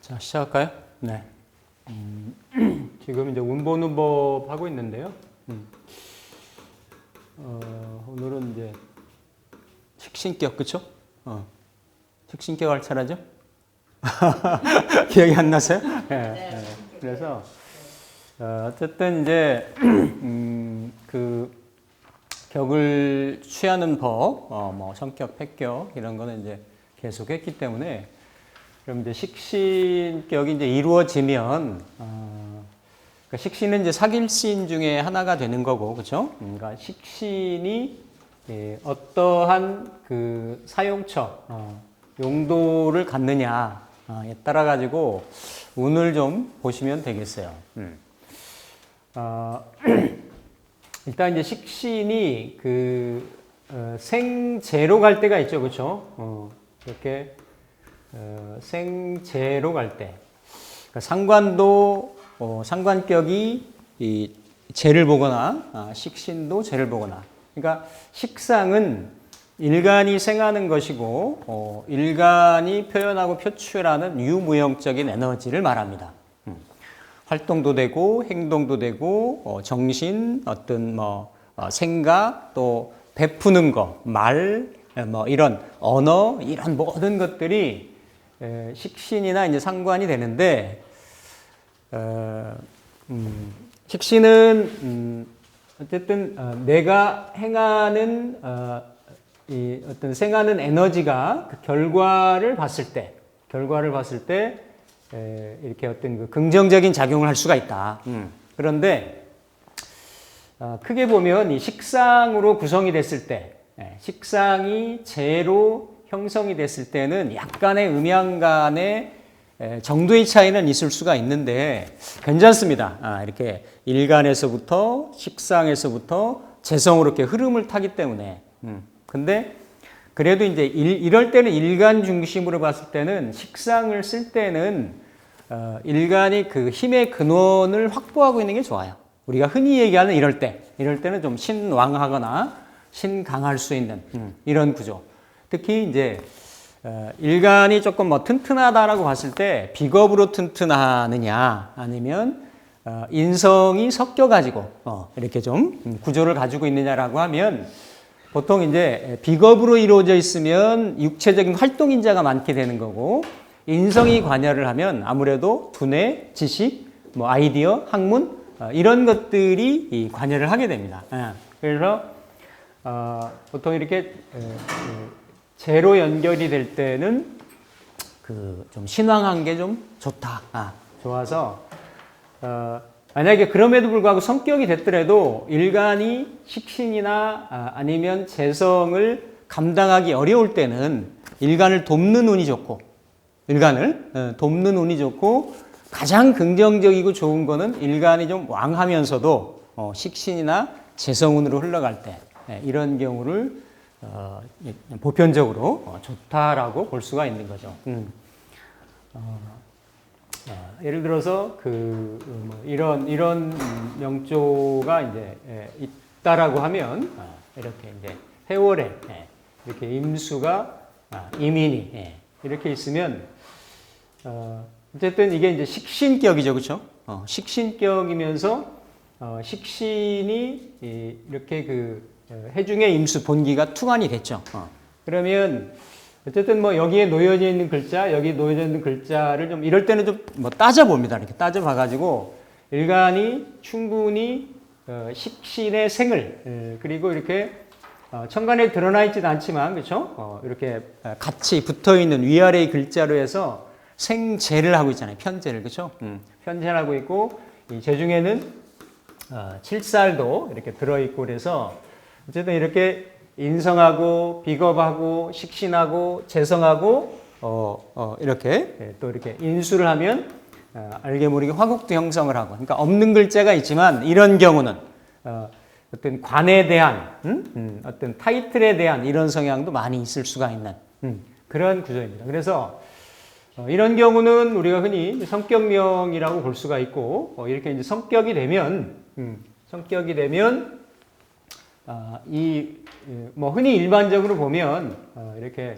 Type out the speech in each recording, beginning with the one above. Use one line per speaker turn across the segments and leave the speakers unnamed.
자, 시작할까요? 네. 지금 이제 운보문법 하고 있는데요. 오늘은 이제 식신격, 그쵸? 식신격 할 차례죠? 기억이 안 나세요? 네. 그래서, 어쨌든 이제, 그, 격을 취하는 법, 뭐, 성격, 패격, 이런 거는 이제 계속 했기 때문에, 그럼 이제 식신격이 이제 이루어지면, 그러니까 식신은 이제 사길신 중에 하나가 되는 거고, 그렇죠? 그러니까 식신이 어떠한 그 사용처, 용도를 갖느냐에 따라 가지고 운을 좀 보시면 되겠어요. 일단 이제 식신이 그 생재로 갈 때가 있죠, 그렇죠? 이렇게. 생재로 갈 때, 그러니까 상관도 상관격이 이 재를 보거나 식신도 재를 보거나, 그러니까 식상은 일간이 생하는 것이고 일간이 표현하고 표출하는 유무형적인 에너지를 말합니다. 활동도 되고 행동도 되고 정신, 어떤 뭐 생각, 또 베푸는 거, 말, 뭐 이런 언어, 이런 모든 것들이 식신이나 이제 상관이 되는데, 식신은 어쨌든 내가 행하는 이 어떤 생하는 에너지가 그 결과를 봤을 때 이렇게 어떤 그 긍정적인 작용을 할 수가 있다. 그런데 크게 보면 이 식상으로 구성이 됐을 때, 식상이 재로 형성이 됐을 때는 약간의 음양간의 정도의 차이는 있을 수가 있는데 괜찮습니다. 이렇게 일간에서부터 식상에서부터 재성으로 이렇게 흐름을 타기 때문에. 근데 그래도 이제 이럴 때는 일간 중심으로 봤을 때는 식상을 쓸 때는 일간이 그 힘의 근원을 확보하고 있는 게 좋아요. 우리가 흔히 얘기하는 이럴 때는 좀 신왕하거나 신강할 수 있는 이런 구조. 특히 이제 일간이 조금 뭐 튼튼하다라고 봤을 때 비겁으로 튼튼하느냐, 아니면 인성이 섞여 가지고 이렇게 좀 구조를 가지고 있느냐라고 하면, 보통 이제 비겁으로 이루어져 있으면 육체적인 활동인자가 많게 되는 거고, 인성이 관여를 하면 아무래도 두뇌, 지식, 뭐 아이디어, 학문 이런 것들이 관여를 하게 됩니다. 그래서 보통 이렇게 재로 연결이 될 때는 그 좀 신왕한 게 좀 좋다. 좋아서 만약에 그럼에도 불구하고 성격이 됐더라도 일간이 식신이나 아니면 재성을 감당하기 어려울 때는 일간을 돕는 운이 좋고, 가장 긍정적이고 좋은 거는 일간이 좀 왕하면서도 식신이나 재성운으로 흘러갈 때, 이런 경우를 보편적으로 좋다라고 볼 수가 있는 거죠. 예를 들어서 이런 명조가 이제 있다라고 하면, 이렇게 이제 해월에 이렇게 임수가 임인이 이렇게 있으면 어쨌든 이게 이제 식신격이죠, 그렇죠? 식신격이면서 식신이 이렇게 그 해중의 임수 본기가 투관이 됐죠. 그러면 어쨌든 뭐 여기에 놓여져 있는 글자, 여기 놓여져 있는 글자를 좀 이럴 때는 좀 뭐 따져봅니다. 이렇게 따져봐가지고 일간이 충분히 식신의 생을, 그리고 이렇게 천간에 드러나 있지는 않지만, 그렇죠? 이렇게 같이 붙어 있는 위아래의 글자로 해서 생재를 하고 있잖아요. 편재를, 그렇죠? 편재를 하고 있고, 이 재중에는 칠살도 이렇게 들어있고, 그래서 어쨌든 이렇게 인성하고 비겁하고 식신하고 재성하고 이렇게 또 이렇게 인수를 하면 알게 모르게 화국도 형성을 하고, 그러니까 없는 글자가 있지만 이런 경우는 어떤 관에 대한 어떤 타이틀에 대한 이런 성향도 많이 있을 수가 있는 그런 구조입니다. 그래서 이런 경우는 우리가 흔히 성격명이라고 볼 수가 있고, 이렇게 이제 성격이 되면 뭐 흔히 일반적으로 보면 이렇게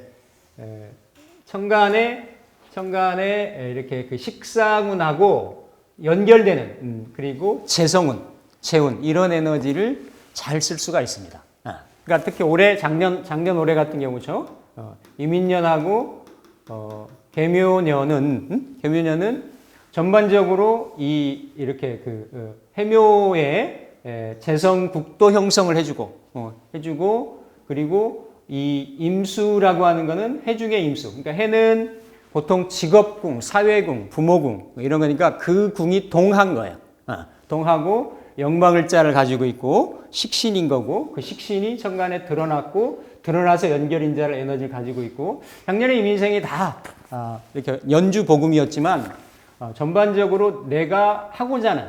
천간에 이렇게 그 식상운하고 연결되는 그리고 재성운, 재운 이런 에너지를 잘 쓸 수가 있습니다. 그러니까 특히 올해 작년 올해 같은 경우죠. 이민년하고 개묘년은 전반적으로 이렇게 그 해묘의 재성국도 형성을 해주고 그리고 이 임수라고 하는 거는 해 중의 임수. 그러니까 해는 보통 직업궁, 사회궁, 부모궁 이런 거니까 그 궁이 동한 거예요. 동하고 영방을자를 가지고 있고 식신인 거고 그 식신이 천간에 드러났고 드러나서 연결인자를 에너지를 가지고 있고 작년에 이민생이 다 이렇게 연주복음이었지만 전반적으로 내가 하고자 하는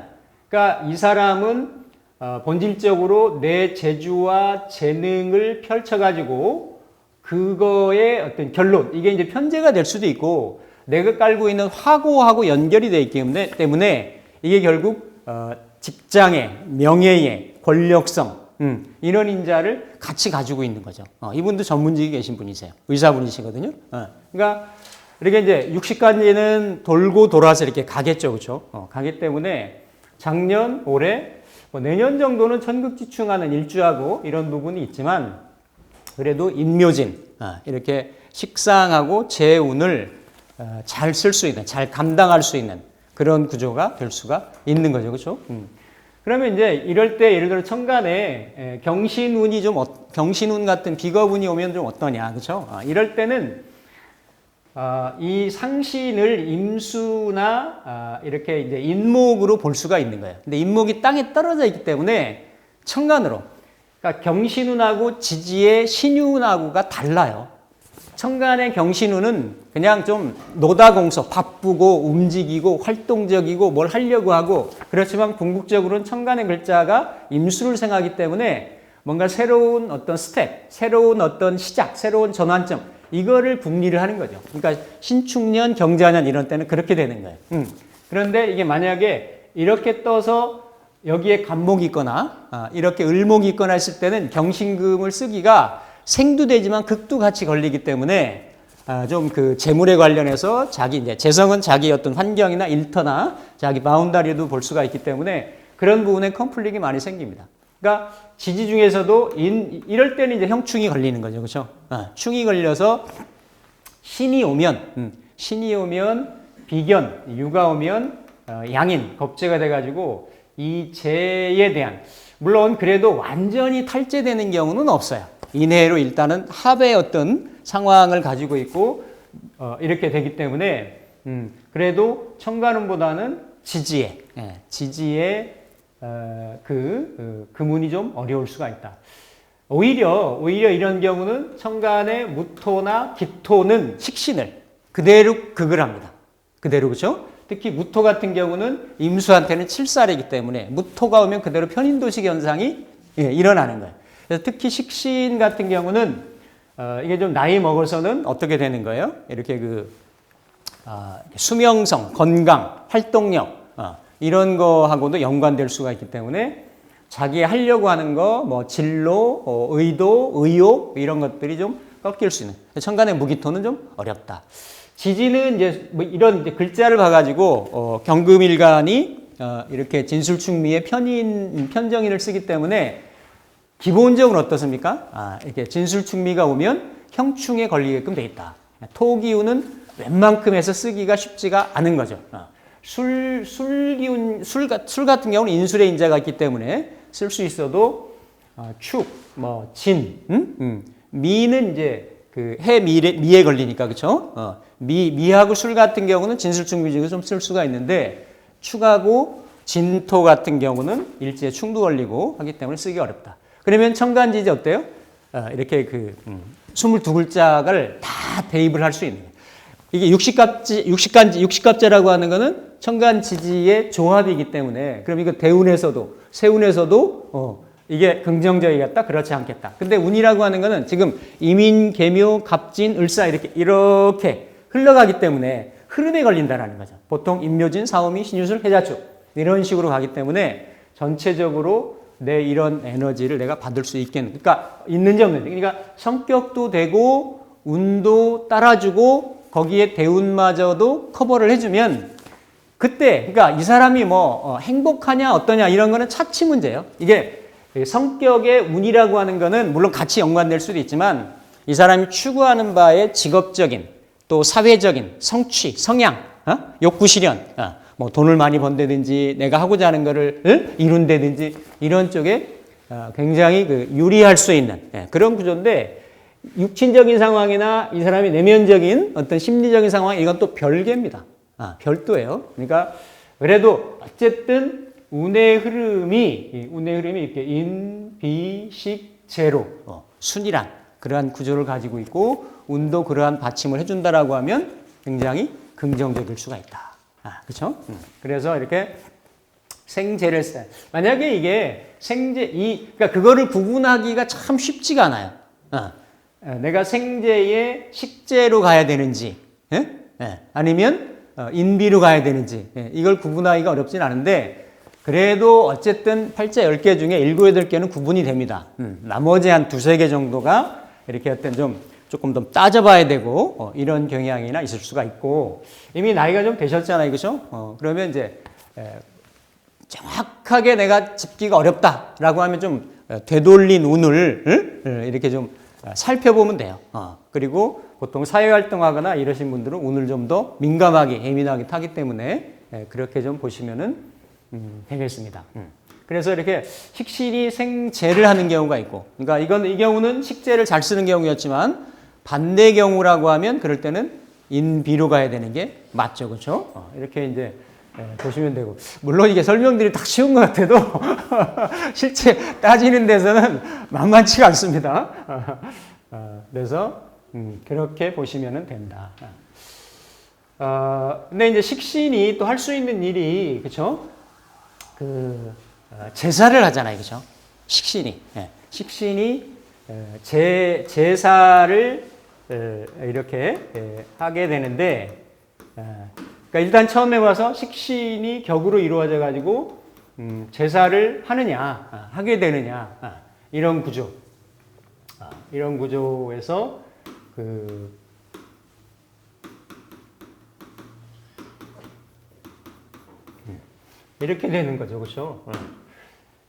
그러니까 이 사람은 본질적으로 내 재주와 재능을 펼쳐가지고 그거의 어떤 결론, 이게 이제 편제가 될 수도 있고 내가 깔고 있는 화고하고 연결이 되어 있기 때문에 이게 결국 직장의, 명예의, 권력성, 이런 인자를 같이 가지고 있는 거죠. 이분도 전문직에 계신 분이세요. 의사분이시거든요. 그러니까 이렇게 이제 60간지는 돌고 돌아서 이렇게 가겠죠. 그렇죠? 가기 때문에 작년, 올해, 뭐 내년 정도는 천극지충하는 일주하고 이런 부분이 있지만 그래도 인묘진, 이렇게 식상하고 재운을 잘 쓸 수 있는, 잘 감당할 수 있는 그런 구조가 될 수가 있는 거죠. 그렇죠? 그러면 이제 이럴 때 예를 들어 천간에 경신운이 경신운 같은 비겁운이 오면 좀 어떠냐. 그렇죠? 이럴 때는 이 상신을 임수나 이렇게 이제 인목으로 볼 수가 있는 거예요. 근데 인목이 땅에 떨어져 있기 때문에 천간으로, 그러니까 경신운하고 지지의 신유운하고가 달라요. 천간의 경신운은 그냥 좀 노다공서, 바쁘고 움직이고 활동적이고 뭘 하려고 하고 그렇지만 궁극적으로는 천간의 글자가 임수를 생각하기 때문에 뭔가 새로운 어떤 스텝, 새로운 어떤 시작, 새로운 전환점 이거를 궁리를 하는 거죠. 그러니까 신축년, 경자년 이런 때는 그렇게 되는 거예요. 그런데 이게 만약에 이렇게 떠서 여기에 간목이 있거나 이렇게 을목이 있거나 했을 때는 경신금을 쓰기가 생두되지만 극도 같이 걸리기 때문에 좀 그 재물에 관련해서 자기 이제 재성은 자기 어떤 환경이나 일터나 자기 바운다리도 볼 수가 있기 때문에 그런 부분에 컨플릭이 많이 생깁니다. 그러니까 지지 중에서도 이럴 때는 이제 형충이 걸리는 거죠. 그렇죠? 충이 걸려서 신이 오면 비견, 유가 오면 양인, 겁재가 돼가지고 이 재에 대한 물론 그래도 완전히 탈재되는 경우는 없어요. 이내로 일단은 합의 어떤 상황을 가지고 있고 이렇게 되기 때문에 그래도 천간운보다는 지지의 금운이 좀 어려울 수가 있다. 오히려 이런 경우는 천간의 무토나 기토는 식신을 그대로 극을 합니다. 그대로 그렇죠? 특히 무토 같은 경우는 임수한테는 칠살이기 때문에 무토가 오면 그대로 편인도식 현상이 일어나는 거예요. 그래서 특히 식신 같은 경우는 이게 좀 나이 먹어서는 어떻게 되는 거예요? 이렇게 수명성, 건강, 활동력 이런 거하고도 연관될 수가 있기 때문에 자기 하려고 하는 거, 뭐 진로, 의도, 의욕 이런 것들이 좀 꺾일 수 있는. 천간의 무기토는 좀 어렵다. 지지는 이제 뭐 이런 이제 글자를 봐가지고 경금일간이 이렇게 진술충미의 편정인을 쓰기 때문에 기본적으로 어떻습니까? 이렇게 진술충미가 오면 형충에 걸리게끔 돼 있다. 토기운은 웬만큼 해서 쓰기가 쉽지가 않은 거죠. 술 같은 경우는 인술의 인자가 있기 때문에 쓸 수 있어도 축, 뭐 진, 미는 이제 그 해 미에 걸리니까 그렇죠? 미하고 술 같은 경우는 진술충미 중에 좀 쓸 수가 있는데 축하고 진토 같은 경우는 일지에 충도 걸리고 하기 때문에 쓰기 어렵다. 그러면 천간지지 어때요? 이렇게 22글자를 다 대입을 할 수 있는 거예요. 이게 60갑자라고 하는 거는 천간지지의 조합이기 때문에 그럼 이거 대운에서도 세운에서도 이게 긍정적이겠다 그렇지 않겠다. 근데 운이라고 하는 거는 지금 이민, 계묘, 갑진, 을사 이렇게 흘러가기 때문에 흐름에 걸린다는 거죠. 보통 임묘진, 사오미, 신유술, 해자축 이런 식으로 가기 때문에 전체적으로 내 이런 에너지를 내가 받을 수 있겠는. 그러니까 있는지 없는지. 그러니까 성격도 되고 운도 따라주고 거기에 대운마저도 커버를 해주면 그때 그러니까 이 사람이 뭐 행복하냐 어떠냐 이런 거는 차치 문제예요. 이게 성격의 운이라고 하는 거는 물론 같이 연관될 수도 있지만 이 사람이 추구하는 바의 직업적인 또 사회적인 성취, 성향, 욕구 실현, 뭐 돈을 많이 번다든지 내가 하고자 하는 거를 이룬다든지 이런 쪽에 굉장히 유리할 수 있는 그런 구조인데 육친적인 상황이나 이 사람의 내면적인 어떤 심리적인 상황 이건 또 별개입니다. 별도예요. 그러니까 그래도 어쨌든 운의 흐름이 이렇게 인, 비, 식, 제로 순이란 그러한 구조를 가지고 있고 운도 그러한 받침을 해준다라고 하면 굉장히 긍정적일 수가 있다. 그렇죠? 그래서 이렇게 생재를 써. 만약에 이게 그러니까 그거를 구분하기가 참 쉽지가 않아요. 내가 생재의 식재로 가야 되는지, 아니면 인비로 가야 되는지, 이걸 구분하기가 어렵진 않은데, 그래도 어쨌든 팔자 10개 중에 7, 8개는 구분이 됩니다. 나머지 한 2, 3개 정도가 이렇게 어떤 조금 더 따져봐야 되고, 이런 경향이나 있을 수가 있고, 이미 나이가 좀 되셨잖아요. 그죠? 그러면 이제, 정확하게 내가 짚기가 어렵다라고 하면 좀 되돌린 운을 이렇게 좀 살펴보면 돼요. 그리고 보통 사회활동하거나 이러신 분들은 운을 좀 더 민감하게, 예민하게 타기 때문에 그렇게 좀 보시면은 되겠습니다. 그래서 이렇게 식신이 생재를 하는 경우가 있고, 그러니까 이 경우는 식재를 잘 쓰는 경우였지만 반대 경우라고 하면 그럴 때는 인비로 가야 되는 게 맞죠, 그렇죠? 이렇게 이제 보시면 되고, 물론 이게 설명들이 다 쉬운 것 같아도 실제 따지는 데서는 만만치가 않습니다. 그래서 그렇게 보시면 된다. 근데 이제 식신이 또 할 수 있는 일이 그렇죠? 제사를 하잖아요, 그렇죠? 식신이 제사를 이렇게 하게 되는데. 그러니까 일단 처음에 와서 식신이 격으로 이루어져 가지고 제사를 하게 되느냐 이런 구조, 이런 구조에서 이렇게 되는 거죠, 그렇죠?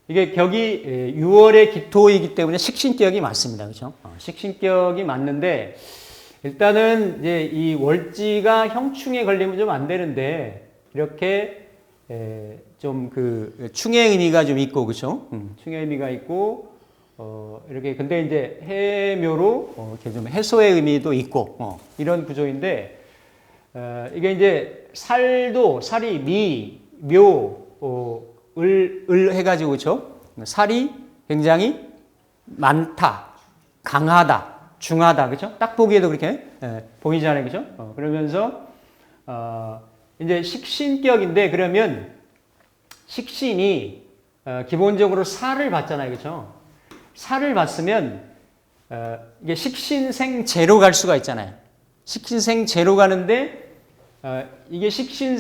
이게 격이 6월의 기토이기 때문에 식신격이 맞습니다, 그렇죠? 식신격이 맞는데. 일단은 이제 이 월지가 형충에 걸리면 좀 안 되는데 이렇게 좀 충의 의미가 좀 있고 그렇죠? 충의 의미가 있고 이렇게 근데 이제 해묘로 이렇게 좀 해소의 의미도 있고 이런 구조인데 이게 이제 살이 미, 묘, 을 해가지고 그렇죠? 살이 굉장히 많다, 강하다. 중하다, 그죠? 딱 보기에도 그렇게 보이잖아요, 그죠? 그러면서 이제 식신격인데 그러면 식신이 기본적으로 살을 받잖아요, 그죠? 살을 받으면 이게 식신생재로 갈 수가 있잖아요. 식신생재로 가는데 이게 식신생재로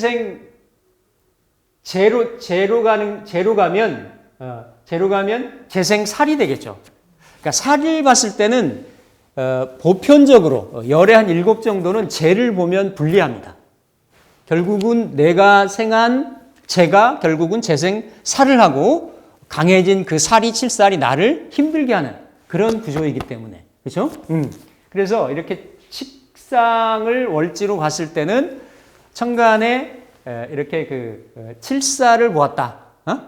가면 재생살이 되겠죠. 그러니까 살을 봤을 때는 보편적으로 열의 한 7 정도는 재를 보면 불리합니다. 결국은 내가 생한 재가 결국은 재생살을 하고 강해진 그 칠살이 나를 힘들게 하는 그런 구조이기 때문에. 그렇죠? 그래서 이렇게 식상을 월지로 봤을 때는 천간에 이렇게 칠살을 보았다.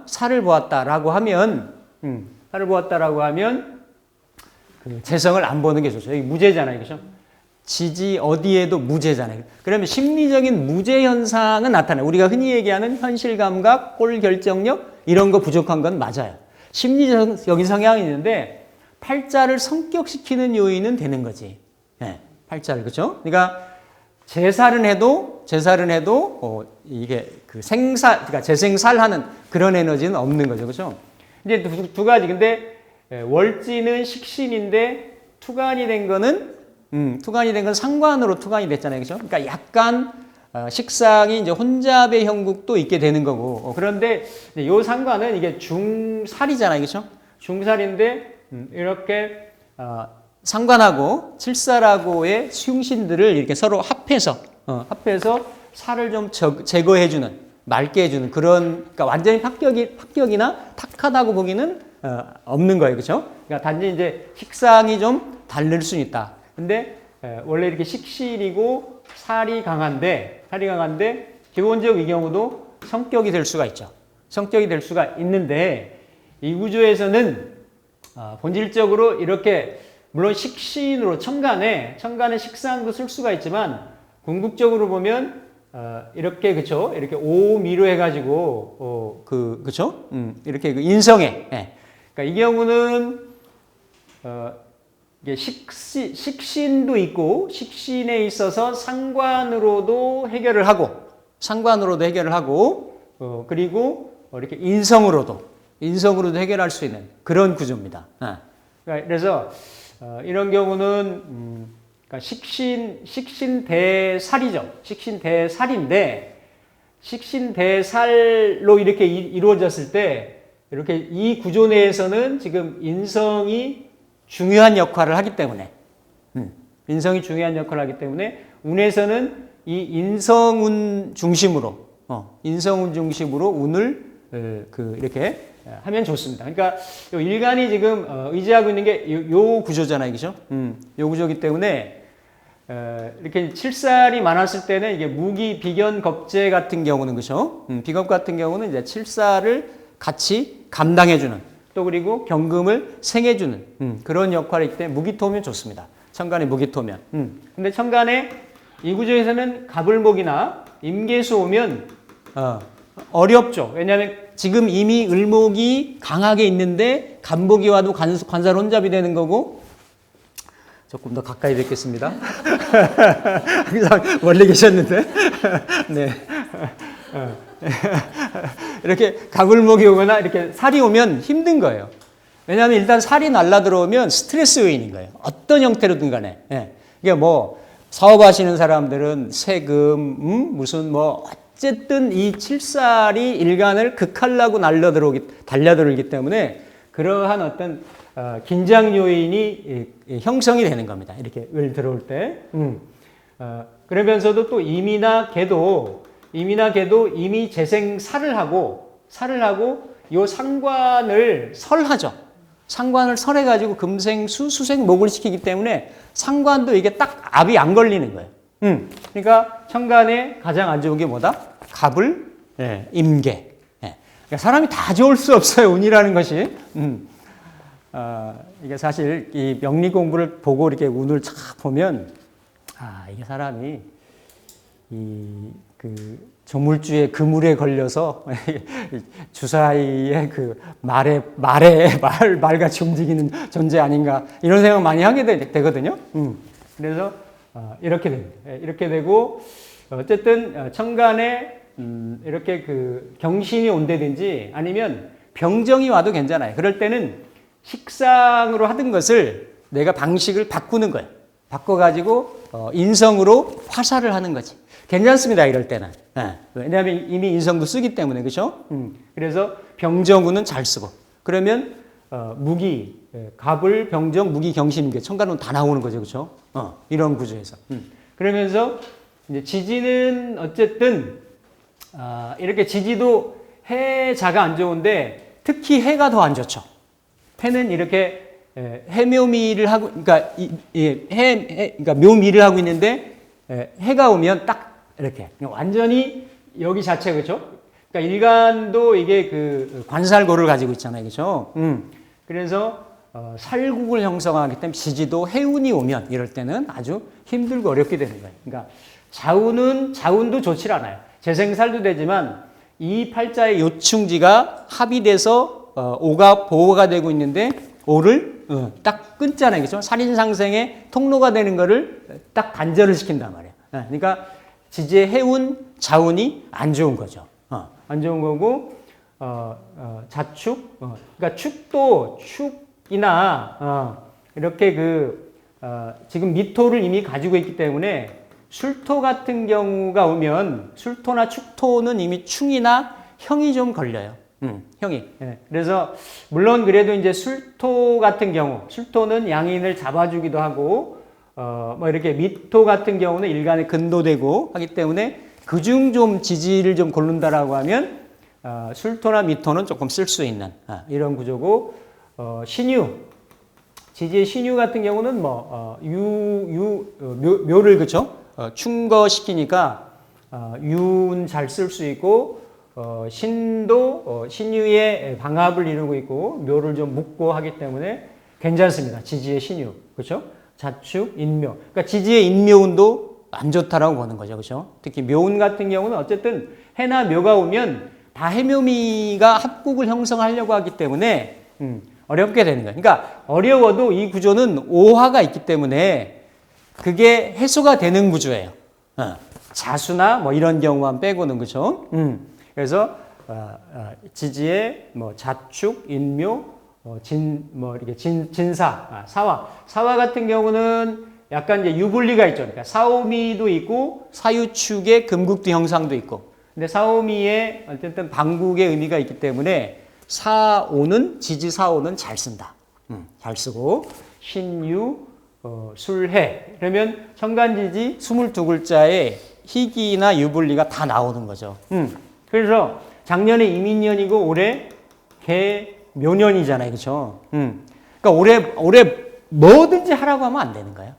살을 보았다라고 하면 재성을 안 보는 게 좋죠. 여기 무재잖아요. 그죠? 지지 어디에도 무재잖아요. 그러면 심리적인 무재 현상은 나타나요. 우리가 흔히 얘기하는 현실 감각, 꼴 결정력 이런 거 부족한 건 맞아요. 심리적인 성향이 있는데 팔자를 성격시키는 요인은 되는 거지. 팔자를. 그죠? 그러니까 제살은 해도 이게 그러니까 재생살하는 그런 에너지는 없는 거죠. 그죠? 이제 두 가지. 근데 월지는 식신인데 투간이 된 건 상관으로 투간이 됐잖아요. 그죠? 그러니까 약간 식상이 이제 혼잡의 형국도 있게 되는 거고. 그런데 이 상관은 이게 중살이잖아요. 그렇죠? 중살인데 이렇게 상관하고 칠살하고의 흉신들을 이렇게 서로 합해서 살을 좀 제거해주는, 맑게 해주는 그런, 그러니까 완전히 합격이나 탁하다고 보기는 없는 거예요. 그렇죠? 그러니까 단지 이제 식상이 좀 다를 수는 있다. 근데 원래 이렇게 식신이고 살이 강한데 기본적 이 경우도 성격이 될 수가 있죠. 성격이 될 수가 있는데 이 구조에서는 본질적으로 이렇게 물론 식신으로 천간에 식상도 쓸 수가 있지만 궁극적으로 보면 이렇게 그쵸 이렇게 오미로 해가지고 그쵸 이렇게 그 인성에 그러니까 이 경우는 이게 식신도 있고 식신에 있어서 상관으로도 해결을 하고 그리고 이렇게 인성으로도 해결할 수 있는 그런 구조입니다. 그래서 이런 경우는 그러니까 식신대살이죠. 식신대살인데 식신대살로 이렇게 이루어졌을 때 이렇게 이 구조 내에서는 지금 인성이 중요한 역할을 하기 때문에 운에서는 이 인성운 중심으로 운을 이렇게 하면 좋습니다. 그러니까 일간이 지금 의지하고 있는 게 요 구조잖아요, 그죠? 요 구조이기 때문에 이렇게 칠살이 많았을 때는 이게 무기, 비견, 겁재 같은 경우는 그죠? 비겁 같은 경우는 이제 칠살을 같이 감당해주는 또 그리고 경금을 생해주는 그런 역할이기 때문에 무기토면 좋습니다. 천간에 무기토면. 근데 천간에 이 구조에서는 갑을목이나 임계수 오면 어렵죠. 왜냐하면 지금 이미 을목이 강하게 있는데 간목이 와도 관살 혼잡이 되는 거고 조금 더 가까이 뵙겠습니다. 항상 멀리 계셨는데 네. 이렇게 갑을목이 오거나 이렇게 살이 오면 힘든 거예요. 왜냐하면 일단 살이 날라 들어오면 스트레스 요인인 거예요. 어떤 형태로든 간에. 이게 뭐 사업하시는 사람들은 세금, 무슨 뭐 어쨌든 이 칠살이 일간을 극하려고 달려들기 때문에 그러한 어떤 긴장 요인이 형성이 되는 겁니다. 이렇게 을 들어올 때. 그러면서도 또 임이나 개도 이미 재생 살을 하고 요 상관을 설하죠. 상관을 설해가지고 금생수, 수생, 목을 시키기 때문에 상관도 이게 딱 압이 안 걸리는 거예요. 그러니까 천간에 가장 안 좋은 게 뭐다? 갑을, 임계. 그러니까 사람이 다 좋을 수 없어요. 운이라는 것이. 이게 사실 이 명리 공부를 보고 이렇게 운을 쫙 보면 이게 사람이 조물주의 그물에 걸려서 주사위의 그 말같이 움직이는 존재 아닌가 이런 생각 많이 하게 되거든요. 그래서 이렇게 됩니다. 이렇게 되고 어쨌든 천간에 이렇게 그 경신이 온다든지 아니면 병정이 와도 괜찮아요. 그럴 때는 식상으로 하던 것을 내가 방식을 바꾸는 거예요. 바꿔가지고 인성으로 화살을 하는 거지. 괜찮습니다. 이럴 때는. 왜냐하면 이미 인성도 쓰기 때문에 그렇죠? 그래서 병정운은 잘 쓰고 그러면 무기, 갑을, 병정, 무기, 경신 천간운 다 나오는 거죠. 그렇죠? 이런 구조에서. 그러면서 이제 지지는 어쨌든 이렇게 지지도 해자가 안 좋은데 특히 해가 더 안 좋죠. 해는 이렇게 해묘미를 하고 그러니까 묘미를 하고 있는데 해가 오면 딱 이렇게 완전히 여기 자체 그렇죠? 그러니까 일간도 이게 그 관살고를 가지고 있잖아요, 그렇죠? 그래서 살국을 형성하기 때문에 지지도 해운이 오면 이럴 때는 아주 힘들고 어렵게 되는 거예요. 그러니까 자운도 좋지 않아요. 재생살도 되지만 이 팔자의 요충지가 합의돼서 오가 보호가 되고 있는데 오를 딱 끊잖아요, 그렇죠? 살인상생의 통로가 되는 거를 딱 단절을 시킨단 말이에요. 그러니까 지지의 해운, 자운이 안 좋은 거죠. 안 좋은 거고, 자축, 그러니까 축이나, 이렇게 지금 미토를 이미 가지고 있기 때문에 술토 같은 경우가 오면 술토나 축토는 이미 충이나 형이 좀 걸려요. 형이. 예. 그래서 물론 그래도 이제 술토 같은 경우, 술토는 양인을 잡아주기도 하고 뭐 이렇게 미토 같은 경우는 일간에 근도되고 하기 때문에 그중 좀 지지를 좀 고른다라고 하면 술토나 미토는 조금 쓸 수 있는 이런 구조고 신유 지지의 신유 같은 경우는 뭐 묘를 그쵸 충거시키니까 유는 잘 쓸 수 있고 신도 신유의 방합을 이루고 있고 묘를 좀 묶고 하기 때문에 괜찮습니다. 지지의 신유 그렇죠? 자축, 인묘. 그러니까 지지의 인묘운도 안 좋다라고 보는 거죠. 그렇죠? 특히 묘운 같은 경우는 어쨌든 해나 묘가 오면 다 해묘미가 합국을 형성하려고 하기 때문에 어렵게 되는 거예요. 그러니까 어려워도 이 구조는 오화가 있기 때문에 그게 해소가 되는 구조예요. 자수나 뭐 이런 경우만 빼고는 그렇죠? 그래서 지지의 뭐 자축, 인묘, 이렇게 진사, 사화 같은 경우는 약간 이제 유불리가 있죠. 그러니까 사오미도 있고 사유축의 금국도 형상도 있고. 근데 사오미에 어쨌든 방국의 의미가 있기 때문에 사오는 지지 사오는 잘 쓴다. 잘 쓰고 신유, 술해. 그러면 천간지지 22글자에 희기나 유불리가 다 나오는 거죠. 그래서 작년에 이민년이고 올해 개묘년이잖아요. 그렇죠? 그러니까 올해 뭐든지 하라고 하면 안 되는 거예요.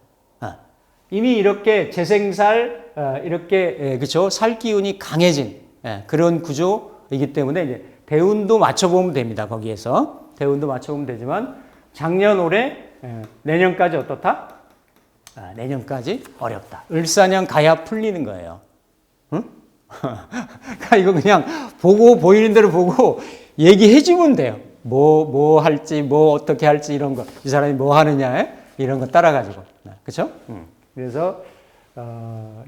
이미 이렇게 재생살 이렇게 그렇죠? 살 기운이 강해진 그런 구조이기 때문에 이제 대운도 맞춰보면 됩니다. 거기에서 대운도 맞춰보면 되지만 작년 올해 내년까지 어떻다? 내년까지 어렵다. 을사년 가야 풀리는 거예요. 응? 그러니까 이거 그냥 보고 보이는 대로 보고 얘기해주면 돼요. 뭐 할지, 뭐 어떻게 할지 이런 거. 이 사람이 뭐 하느냐 이런 거 따라가지고. 그렇죠? 그래서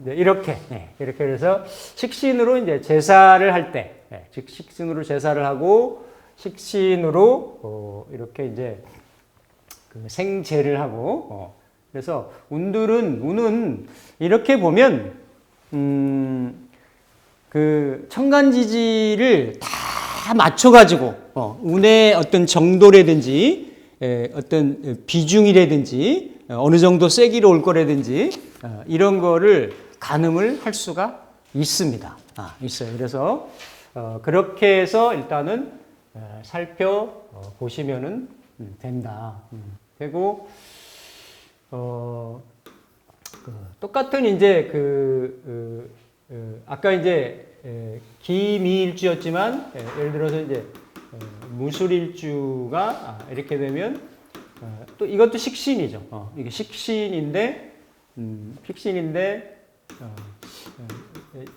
이렇게 해서 식신으로 이제 제사를 할 때, 즉 식신으로 제사를 하고 식신으로 이렇게 이제 그 생제를 하고 그래서 운은 이렇게 보면 그 천간지지를 다 맞춰가지고 운의 어떤 정도라든지 어떤 비중이라든지 어느 정도 세기로 올 거라든지 이런 거를 가늠을 할 수가 있습니다. 있어요. 그래서 그렇게 해서 일단은 살펴보시면은 된다. 되고 똑같은 이제 아까 이제 기미일주였지만 예를 들어서 이제 무술일주가 이렇게 되면 또 이것도 식신이죠. 이게 식신인데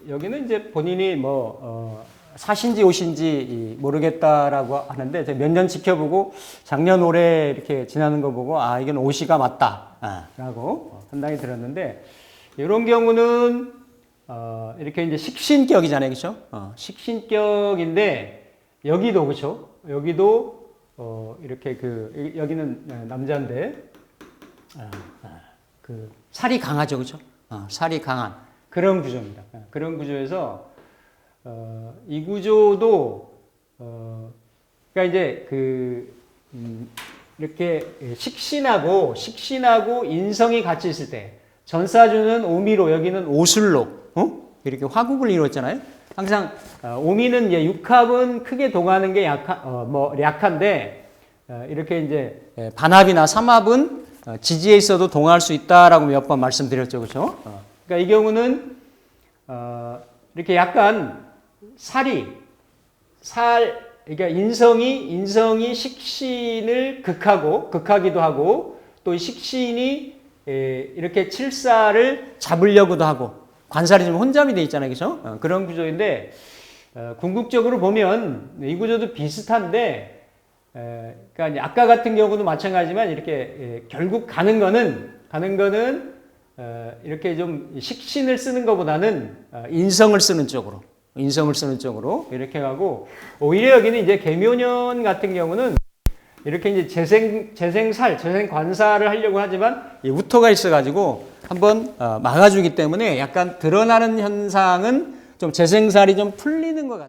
여기는 이제 본인이 뭐 사신지 오신지 모르겠다라고 하는데 몇 년 지켜보고 작년 올해 이렇게 지나는 거 보고 이건 오시가 맞다라고 판단이 들었는데 이런 경우는 이렇게 이제 식신격이잖아요, 그렇죠? 식신격인데 여기도 그렇죠? 여기도 이렇게 여기는 남자인데 그 살이 강하죠, 그렇죠? 살이 강한 그런 구조입니다. 그런 구조에서 이 구조도 그러니까 이제 이렇게 식신하고 인성이 같이 있을 때 전사주는 오미로 여기는 오술로 이렇게 화국을 이루었잖아요. 항상 오미는 이제 육합은 크게 동하는 게 약한데 이렇게 이제 반합이나 삼합은 지지에 있어도 동할 수 있다라고 몇 번 말씀드렸죠, 그렇죠? 그러니까 이 경우는 이렇게 약간 그러니까 인성이 식신을 극하기도 하고 또 식신이 이렇게 칠사를 잡으려고도 하고 관살이 좀 혼잡이 돼 있잖아요, 그렇죠? 그런 구조인데 궁극적으로 보면 이 구조도 비슷한데, 그러니까 아까 같은 경우도 마찬가지지만 이렇게 결국 가는 거는 이렇게 좀 식신을 쓰는 것보다는 인성을 쓰는 쪽으로 이렇게 가고 오히려 여기는 이제 개묘년 같은 경우는 이렇게 이제 재생관사를 하려고 하지만 이 우터가 있어가지고 한번 막아주기 때문에 약간 드러나는 현상은 좀 재생살이 좀 풀리는 것 같아요.